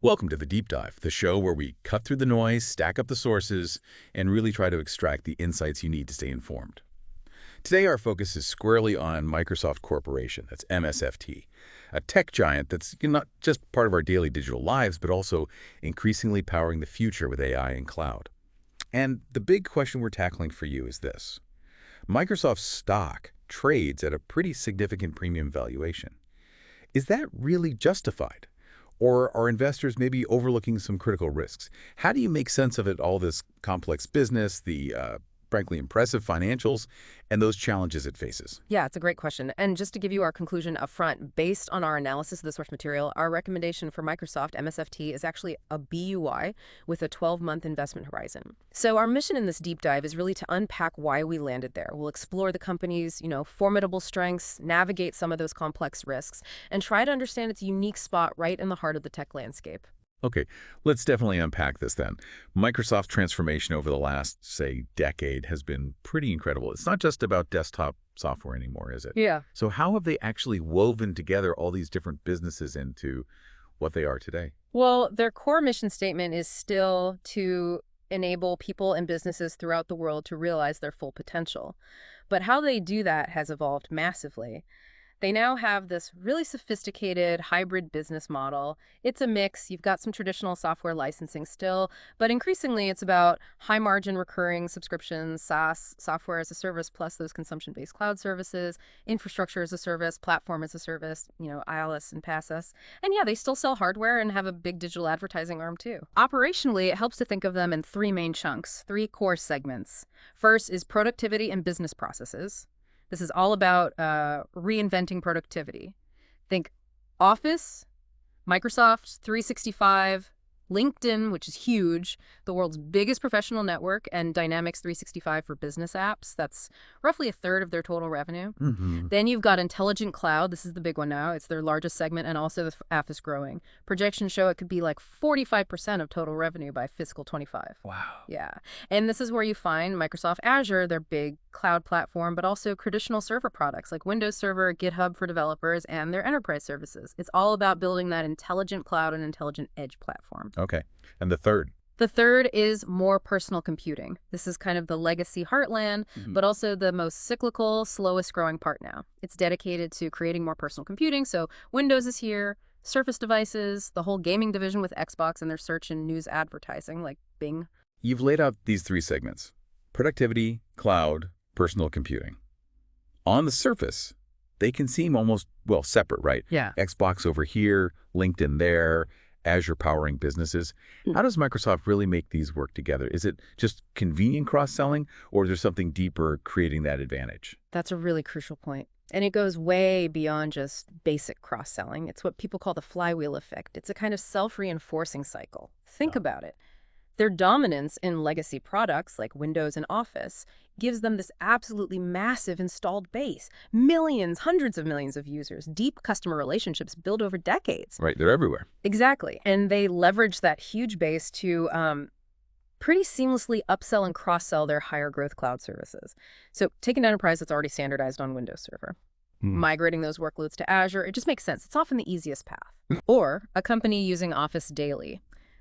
Welcome to The Deep Dive, the show where we cut through the noise, stack up the sources, and really try to extract the insights you need to stay informed. Today, our focus is squarely on Microsoft Corporation, that's MSFT, a tech giant that's not just part of our daily digital lives, but also increasingly powering the future with AI and cloud. And the big question we're tackling for you is this. Microsoft's stock trades at a pretty significant premium valuation. Is that really justified? Or are investors maybe overlooking some critical risks? How do you make sense of all this complex business, the frankly impressive financials, and those challenges it faces? Yeah, it's a great question. And just to give you our conclusion up front, based on our analysis of the source material, our recommendation for Microsoft MSFT is actually a BUY with a 12-month investment horizon. So our mission in this deep dive is really to unpack why we landed there. We'll explore the company's, formidable strengths, navigate some of those complex risks, and try to understand its unique spot right in the heart of the tech landscape. Okay, let's definitely unpack this then. Microsoft's transformation over the last, say, decade has been pretty incredible. It's not just about desktop software anymore, is it? Yeah. So how have they actually woven together all these different businesses into what they are today? Well, their core mission statement is still to enable people and businesses throughout the world to realize their full potential. But how they do that has evolved massively. They now have this really sophisticated hybrid business model. It's a mix. You've got some traditional software licensing still, but increasingly it's about high margin recurring subscriptions, SaaS, software as a service, plus those consumption-based cloud services, infrastructure as a service, platform as a service, ILS and PaaS. And yeah, they still sell hardware and have a big digital advertising arm too. Operationally, it helps to think of them in three main chunks, three core segments. First is productivity and business processes. This is all about reinventing productivity. Think Office, Microsoft 365, LinkedIn, which is huge, the world's biggest professional network, and Dynamics 365 for business apps. That's roughly a third of their total revenue. Then you've got intelligent cloud. This is the big one now. It's their largest segment and also the fastest growing. Projections show it could be like 45% of total revenue by fiscal 25. Wow. Yeah. And this is where you find Microsoft Azure, their big cloud platform, but also traditional server products like Windows Server, GitHub for developers, and their enterprise services. It's all about building that intelligent cloud and intelligent edge platform. Okay. And the third? The third is more personal computing. This is kind of the legacy heartland, but also the most cyclical, slowest growing part now. It's dedicated to creating more personal computing. So Windows is here, Surface devices, the whole gaming division with Xbox and their search and news advertising like Bing. You've laid out these three segments: productivity, cloud, personal computing. On the surface, they can seem almost, separate, right? Yeah. Xbox over here, LinkedIn there, Azure powering businesses. How does Microsoft really make these work together? Is it just convenient cross-selling, or is there something deeper creating that advantage? That's a really crucial point. And it goes way beyond just basic cross-selling. It's what people call the flywheel effect. It's a kind of self-reinforcing cycle. Think about it. Their dominance in legacy products like Windows and Office gives them this absolutely massive installed base. Millions, hundreds of millions of users, deep customer relationships built over decades. Right, they're everywhere. Exactly. And they leverage that huge base to pretty seamlessly upsell and cross-sell their higher growth cloud services. So take an enterprise that's already standardized on Windows Server. Migrating those workloads to Azure, it just makes sense. It's often the easiest path. Or a company using Office daily.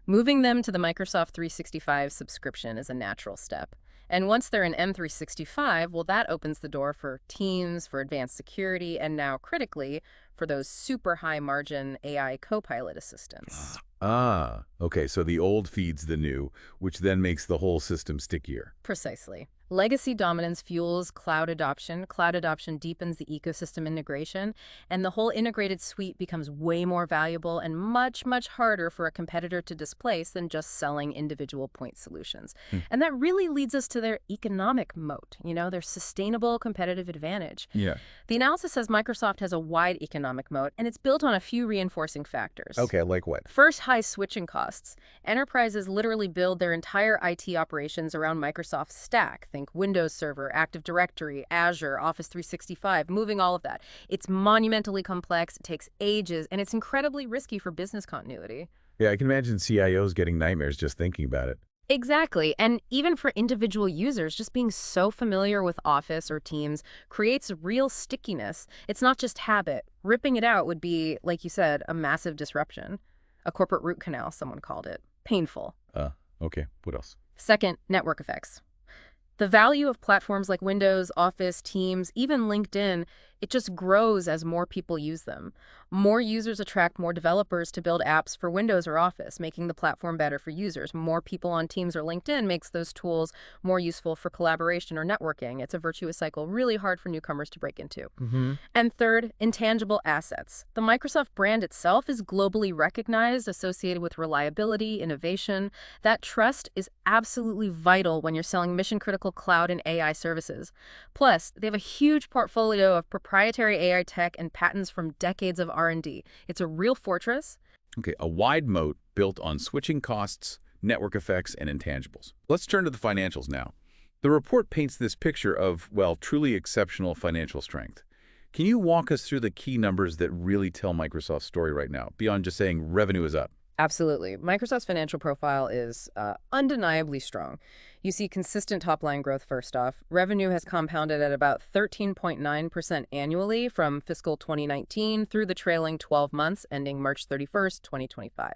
Moving them to the Microsoft 365 subscription is a natural step. And once they're in M365, that opens the door for Teams, for advanced security, and now critically, for those super high margin AI copilot assistants. Okay, so the old feeds the new, which then makes the whole system stickier. Precisely. Legacy dominance fuels cloud adoption. Cloud adoption deepens the ecosystem integration, and the whole integrated suite becomes way more valuable and much, much harder for a competitor to displace than just selling individual point solutions. And that really leads us to their economic moat, their sustainable competitive advantage. Yeah. The analysis says Microsoft has a wide economic moat, and it's built on a few reinforcing factors. Okay, like what? First, high switching costs. Enterprises literally build their entire IT operations around Microsoft's stack. Think Windows Server, Active Directory, Azure, Office 365, moving all of that. It's monumentally complex, it takes ages, and it's incredibly risky for business continuity. Yeah, I can imagine CIOs getting nightmares just thinking about it. Exactly. And even for individual users, just being so familiar with Office or Teams creates real stickiness. It's not just habit. Ripping it out would be, like you said, a massive disruption. A corporate root canal, someone called it. Painful. Okay. What else? Second, network effects. The value of platforms like Windows, Office, Teams, even LinkedIn, it just grows as more people use them. More users attract more developers to build apps for Windows or Office, making the platform better for users. More people on Teams or LinkedIn makes those tools more useful for collaboration or networking. It's a virtuous cycle, really hard for newcomers to break into. And third, intangible assets. The Microsoft brand itself is globally recognized, associated with reliability, innovation. That trust is absolutely vital when you're selling mission-critical cloud and AI services. Plus, they have a huge portfolio of proprietary AI tech and patents from decades of R&D. It's a real fortress. Okay, a wide moat built on switching costs, network effects, and intangibles. Let's turn to the financials now. The report paints this picture of, well, truly exceptional financial strength. Can you walk us through the key numbers that really tell Microsoft's story right now, beyond just saying revenue is up? Absolutely. Microsoft's financial profile is undeniably strong. You see consistent top-line growth first off. Revenue has compounded at about 13.9% annually from fiscal 2019 through the trailing 12 months ending March 31st, 2025.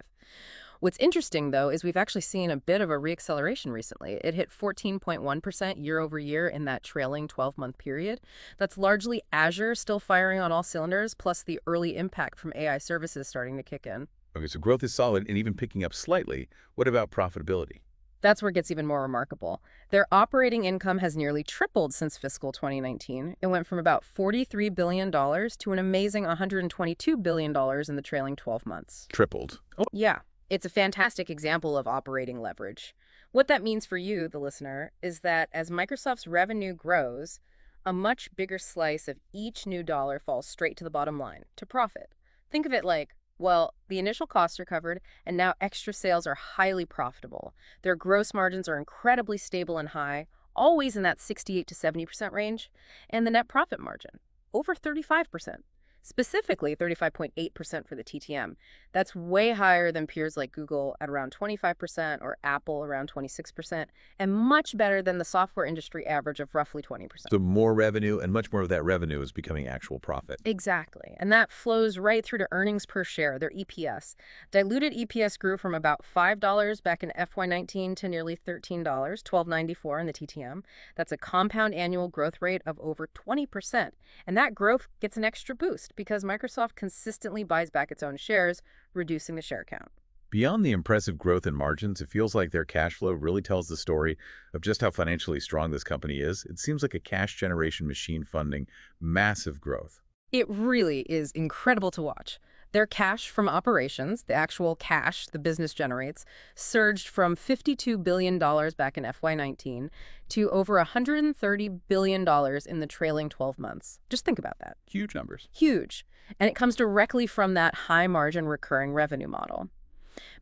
What's interesting, though, is we've actually seen a bit of a reacceleration recently. It hit 14.1% year over year in that trailing 12-month period. That's largely Azure still firing on all cylinders, plus the early impact from AI services starting to kick in. Okay, so growth is solid and even picking up slightly. What about profitability? That's where it gets even more remarkable. Their operating income has nearly tripled since fiscal 2019. It went from about $43 billion to an amazing $122 billion in the trailing 12 months. Tripled. Oh, Yeah, it's a fantastic example of operating leverage. What that means for you, the listener, is that as Microsoft's revenue grows, a much bigger slice of each new dollar falls straight to the bottom line, to profit. Think of it like, well, the initial costs are covered, and now extra sales are highly profitable. Their gross margins are incredibly stable and high, always in that 68 to 70% range, and the net profit margin, over 35%. Specifically 35.8% for the TTM. That's way higher than peers like Google at around 25% or Apple around 26%, and much better than the software industry average of roughly 20%. so more revenue, and much more of that revenue is becoming actual profit. Exactly. And that flows right through to earnings per share, their EPS. Diluted EPS grew from about $5 back in FY19 to nearly $13, $12.94 in the TTM. That's a compound annual growth rate of over 20%. And that growth gets an extra boost because Microsoft consistently buys back its own shares, reducing the share count. Beyond the impressive growth in margins, it feels like their cash flow really tells the story of just how financially strong this company is. It seems like a cash generation machine funding massive growth. It really is incredible to watch. Their cash from operations, the actual cash the business generates, surged from $52 billion back in FY19 to over $130 billion in the trailing 12 months. Just think about that. Huge numbers. Huge. And it comes directly from that high-margin recurring revenue model.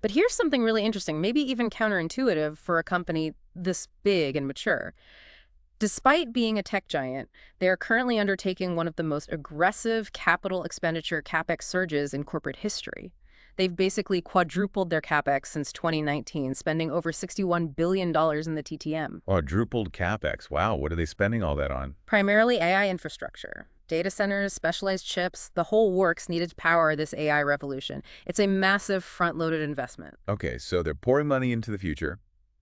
But here's something really interesting, maybe even counterintuitive for a company this big and mature. Despite being a tech giant, they are currently undertaking one of the most aggressive capital expenditure CapEx surges in corporate history. They've basically quadrupled their CapEx since 2019, spending over $61 billion in the TTM. Quadrupled CapEx. Wow, what are they spending all that on? Primarily AI infrastructure. Data centers, specialized chips, the whole works needed to power this AI revolution. It's a massive front-loaded investment. Okay, so they're pouring money into the future,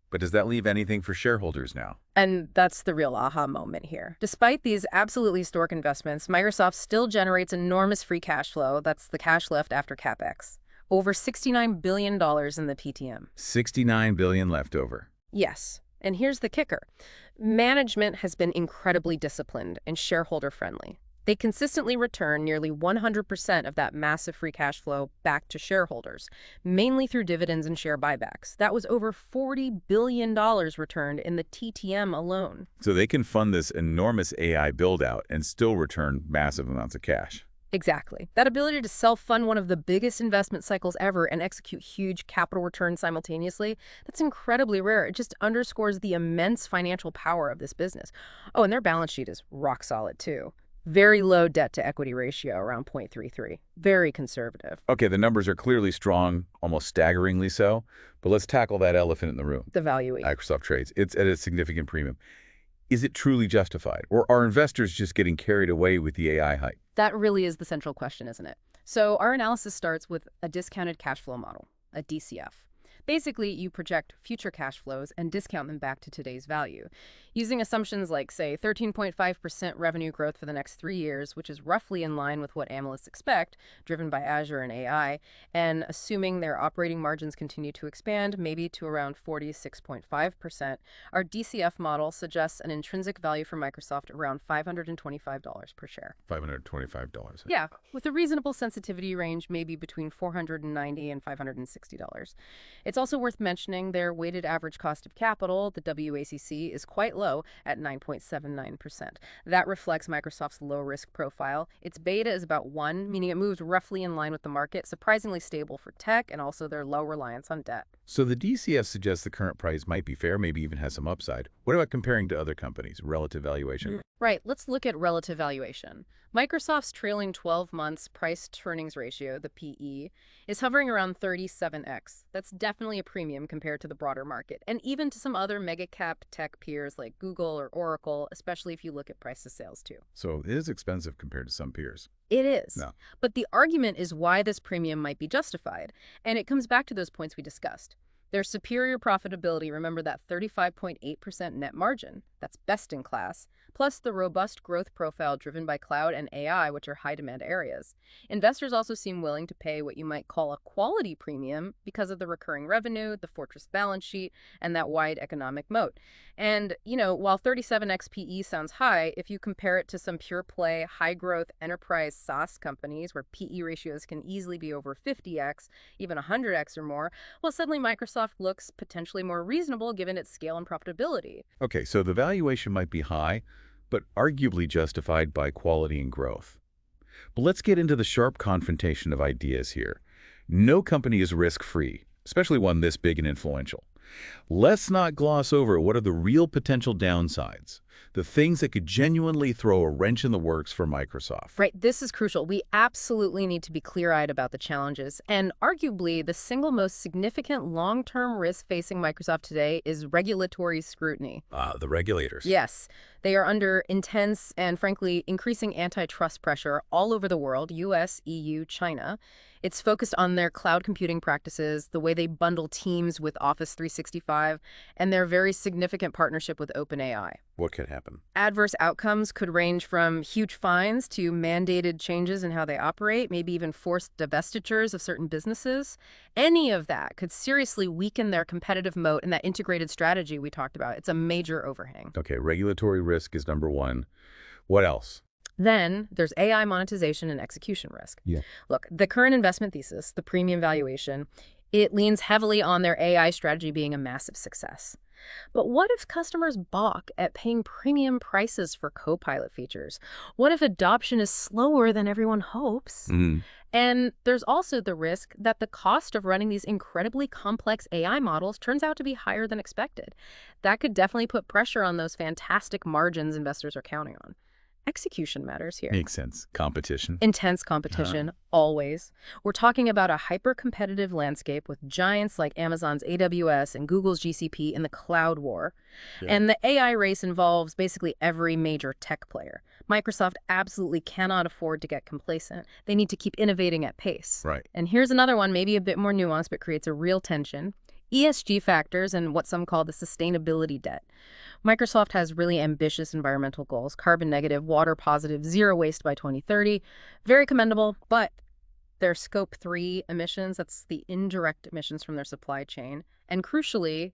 but does that leave anything for shareholders now? And that's the real aha moment here. Despite these absolutely historic investments, Microsoft still generates enormous free cash flow. That's the cash left after CapEx. Over $69 billion in the PTM. $69 billion left over. Yes. And here's the kicker. Management has been incredibly disciplined and shareholder-friendly. They consistently return nearly 100% of that massive free cash flow back to shareholders, mainly through dividends and share buybacks. That was over $40 billion returned in the TTM alone. So they can fund this enormous AI build-out and still return massive amounts of cash. Exactly. That ability to self-fund one of the biggest investment cycles ever and execute huge capital returns simultaneously, that's incredibly rare. It just underscores the immense financial power of this business. Oh, and their balance sheet is rock solid, too. Very low debt-to-equity ratio, around 0.33. Very conservative. Okay, the numbers are clearly strong, almost staggeringly so, but let's tackle that elephant in the room. The valuation. Microsoft trades. It's at a significant premium. Is it truly justified, or are investors just getting carried away with the AI hype? That really is the central question, isn't it? So our analysis starts with a discounted cash flow model. a DCF. Basically, you project future cash flows and discount them back to today's value, using assumptions like, say, 13.5% revenue growth for the next 3 years, which is roughly in line with what analysts expect, driven by Azure and AI, and assuming their operating margins continue to expand, maybe to around 46.5%, our DCF model suggests an intrinsic value for Microsoft around $525 per share. $525. Yeah, with a reasonable sensitivity range maybe between $490 and $560. It's also worth mentioning their weighted average cost of capital, the WACC, is quite low at 9.79%. That reflects Microsoft's low-risk profile. Its beta is about 1, meaning it moves roughly in line with the market, surprisingly stable for tech, and also their low reliance on debt. So the DCF suggests the current price might be fair, maybe even has some upside. What about comparing to other companies, relative valuation? Right, let's look at relative valuation. Microsoft's trailing 12 months price-to-earnings ratio, the PE, is hovering around 37x. That's definitely a premium compared to the broader market, and even to some other mega-cap tech peers like Google or Oracle, especially if you look at price to sales too. So it is expensive compared to some peers. It is. No. But the argument is why this premium might be justified, and it comes back to those points we discussed. Their superior profitability, remember that 35.8% net margin, that's best in class, plus the robust growth profile driven by cloud and AI, which are high-demand areas. Investors also seem willing to pay what you might call a quality premium because of the recurring revenue, the fortress balance sheet, and that wide economic moat. And, while 37x PE sounds high, if you compare it to some pure-play, high-growth enterprise SaaS companies where PE ratios can easily be over 50x, even 100x or more, well, suddenly Microsoft looks potentially more reasonable given its scale and profitability. Okay, so the valuation might be high, but arguably justified by quality and growth. But let's get into the sharp confrontation of ideas here. No company is risk-free, especially one this big and influential. Let's not gloss over what are the real potential downsides, the things that could genuinely throw a wrench in the works for Microsoft. Right, this is crucial. We absolutely need to be clear-eyed about the challenges. And arguably, the single most significant long-term risk facing Microsoft today is regulatory scrutiny. The regulators. Yes, they are under intense and, frankly, increasing antitrust pressure all over the world, US, EU, China. It's focused on their cloud computing practices, the way they bundle Teams with Office 365, and their very significant partnership with OpenAI. What could happen? Adverse outcomes could range from huge fines to mandated changes in how they operate, maybe even forced divestitures of certain businesses. Any of that could seriously weaken their competitive moat and that integrated strategy we talked about. It's a major overhang. Okay, regulatory risk is number one. What else? Then there's AI monetization and execution risk. Yeah. Look, the current investment thesis, the premium valuation, it leans heavily on their AI strategy being a massive success. But what if customers balk at paying premium prices for Copilot features? What if adoption is slower than everyone hopes? And there's also the risk that the cost of running these incredibly complex AI models turns out to be higher than expected. That could definitely put pressure on those fantastic margins investors are counting on. Execution matters here. Makes sense. Competition. Intense competition, always. We're talking about a hyper-competitive landscape with giants like Amazon's AWS and Google's GCP in the cloud war. Yeah. And the AI race involves basically every major tech player. Microsoft absolutely cannot afford to get complacent. They need to keep innovating at pace. Right. And here's another one, maybe a bit more nuanced, but creates a real tension. ESG factors and what some call the sustainability debt. Microsoft has really ambitious environmental goals, carbon negative, water positive, zero waste by 2030. Very commendable, but their Scope 3 emissions, that's the indirect emissions from their supply chain, and crucially,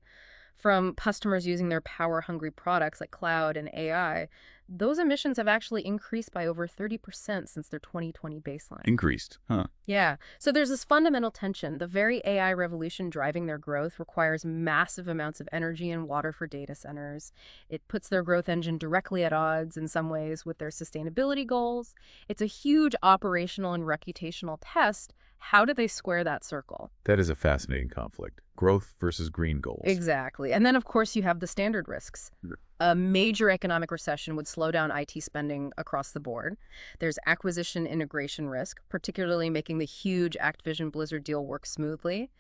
from customers using their power-hungry products like cloud and AI, those emissions have actually increased by over 30% since their 2020 baseline. Increased, huh? Yeah. So there's this fundamental tension. The very AI revolution driving their growth requires massive amounts of energy and water for data centers. It puts their growth engine directly at odds in some ways with their sustainability goals. It's a huge operational and reputational test. How do they square that circle? That is a fascinating conflict. Growth versus green goals. Exactly. And then, of course, you have the standard risks. A major economic recession would slow down IT spending across the board. There's acquisition integration risk, particularly making the huge Activision Blizzard deal work smoothly.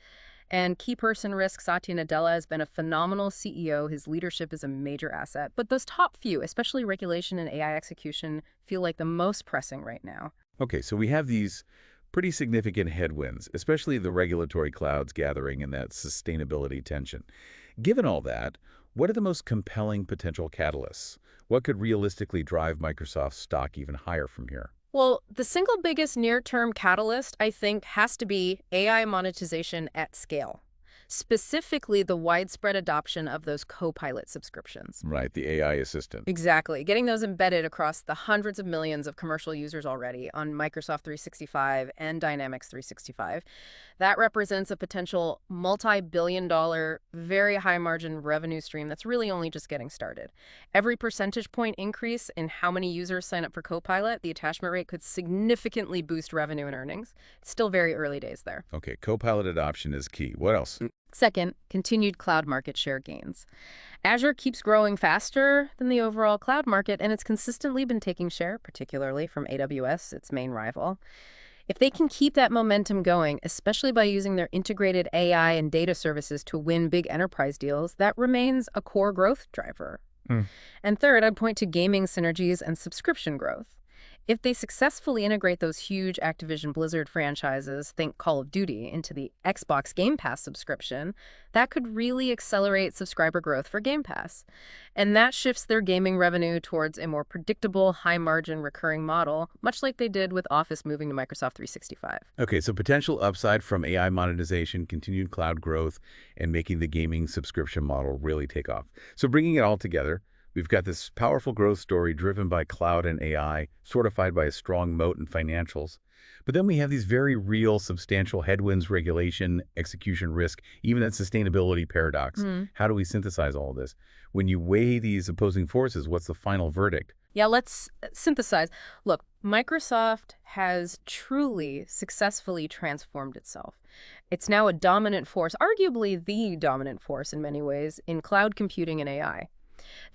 And key person risk, Satya Nadella has been a phenomenal CEO. His leadership is a major asset. But those top few, especially regulation and AI execution, feel like the most pressing right now. Okay, so we have these Pretty significant headwinds, especially the regulatory clouds gathering and that sustainability tension. Given all that, what are the most compelling potential catalysts? What could realistically drive Microsoft's stock even higher from here? Well, the single biggest near-term catalyst, I think, has to be AI monetization at scale, specifically the widespread adoption of those Copilot subscriptions. Right, the AI assistant. Exactly. Getting those embedded across the hundreds of millions of commercial users already on Microsoft 365 and Dynamics 365. That represents a potential multi-billion-dollar, very high-margin revenue stream that's really only just getting started. Every percentage point increase in how many users sign up for Copilot, the attachment rate could significantly boost revenue and earnings. It's still very early days there. Okay, Copilot adoption is key. What else? Second, continued cloud market share gains. Azure keeps growing faster than the overall cloud market, and it's consistently been taking share, particularly from AWS, its main rival. If they can keep that momentum going, especially by using their integrated AI and data services to win big enterprise deals, that remains a core growth driver. And third, I'd point to gaming synergies and subscription growth. If they successfully integrate those huge Activision Blizzard franchises, think Call of Duty, into the Xbox Game Pass subscription, that could really accelerate subscriber growth for Game Pass. And that shifts their gaming revenue towards a more predictable, high-margin recurring model, much like they did with Office moving to Microsoft 365. Okay, so potential upside from AI monetization, continued cloud growth, and making the gaming subscription model really take off. So bringing it all together, we've got this powerful growth story driven by cloud and AI, fortified by a strong moat and financials. But then we have these very real, substantial headwinds, regulation, execution risk, even that sustainability paradox. How do we synthesize all of this? When you weigh these opposing forces, what's the final verdict? Yeah, let's synthesize. Look, Microsoft has truly successfully transformed itself. It's now a dominant force, arguably the dominant force in many ways, in cloud computing and AI.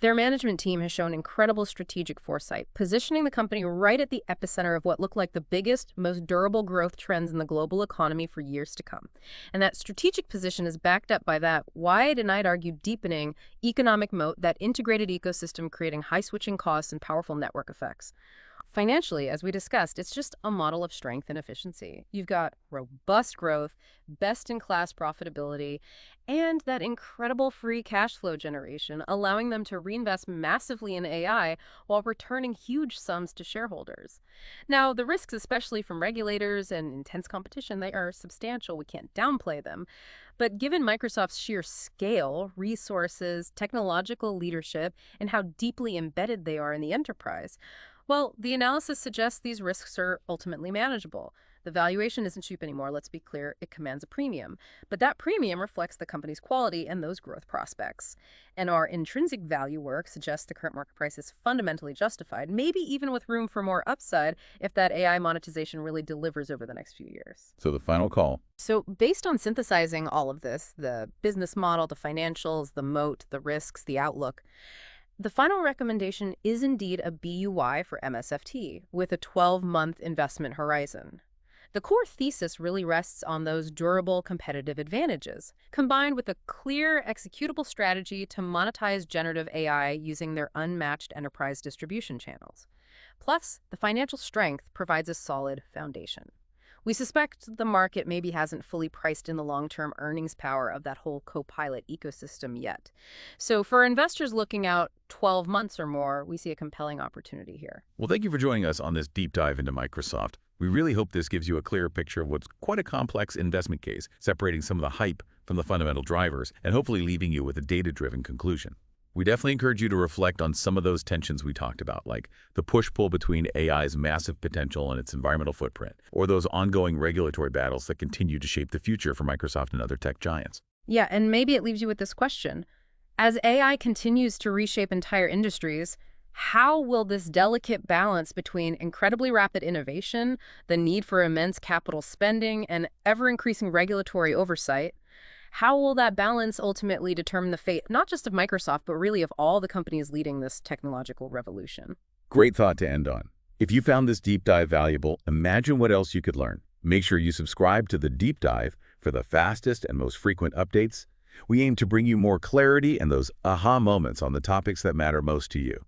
Their management team has shown incredible strategic foresight, positioning the company right at the epicenter of what look like the biggest, most durable growth trends in the global economy for years to come. And that strategic position is backed up by that wide and I'd argue deepening economic moat, that integrated ecosystem creating high switching costs and powerful network effects. Financially, as we discussed, it's just a model of strength and efficiency. You've got robust growth, best-in-class profitability, and that incredible free cash flow generation, allowing them to reinvest massively in AI while returning huge sums to shareholders. Now, the risks, especially from regulators and intense competition, they are substantial. We can't downplay them. But given Microsoft's sheer scale, resources, technological leadership, and how deeply embedded they are in the enterprise, well, the analysis suggests these risks are ultimately manageable. The valuation isn't cheap anymore, let's be clear, it commands a premium. But that premium reflects the company's quality and those growth prospects. And our intrinsic value work suggests the current market price is fundamentally justified, maybe even with room for more upside if that AI monetization really delivers over the next few years. So the final call. So based on synthesizing all of this, the business model, the financials, the moat, the risks, the outlook, the final recommendation is indeed a BUY for MSFT with a 12-month investment horizon. The core thesis really rests on those durable competitive advantages, combined with a clear executable strategy to monetize generative AI using their unmatched enterprise distribution channels. Plus, the financial strength provides a solid foundation. We suspect the market maybe hasn't fully priced in the long-term earnings power of that whole Copilot ecosystem yet. So for investors looking out 12 months or more, we see a compelling opportunity here. Well, thank you for joining us on this deep dive into Microsoft. We really hope this gives you a clearer picture of what's quite a complex investment case, separating some of the hype from the fundamental drivers, and hopefully leaving you with a data-driven conclusion. We definitely encourage you to reflect on some of those tensions we talked about, like the push-pull between AI's massive potential and its environmental footprint, or those ongoing regulatory battles that continue to shape the future for Microsoft and other tech giants. Yeah, and maybe it leaves you with this question. As AI continues to reshape entire industries, how will this delicate balance between incredibly rapid innovation, the need for immense capital spending, and ever-increasing regulatory oversight, how will that balance ultimately determine the fate, not just of Microsoft, but really of all the companies leading this technological revolution? Great thought to end on. If you found this deep dive valuable, imagine what else you could learn. Make sure you subscribe to the deep dive for the fastest and most frequent updates. We aim to bring you more clarity and those aha moments on the topics that matter most to you.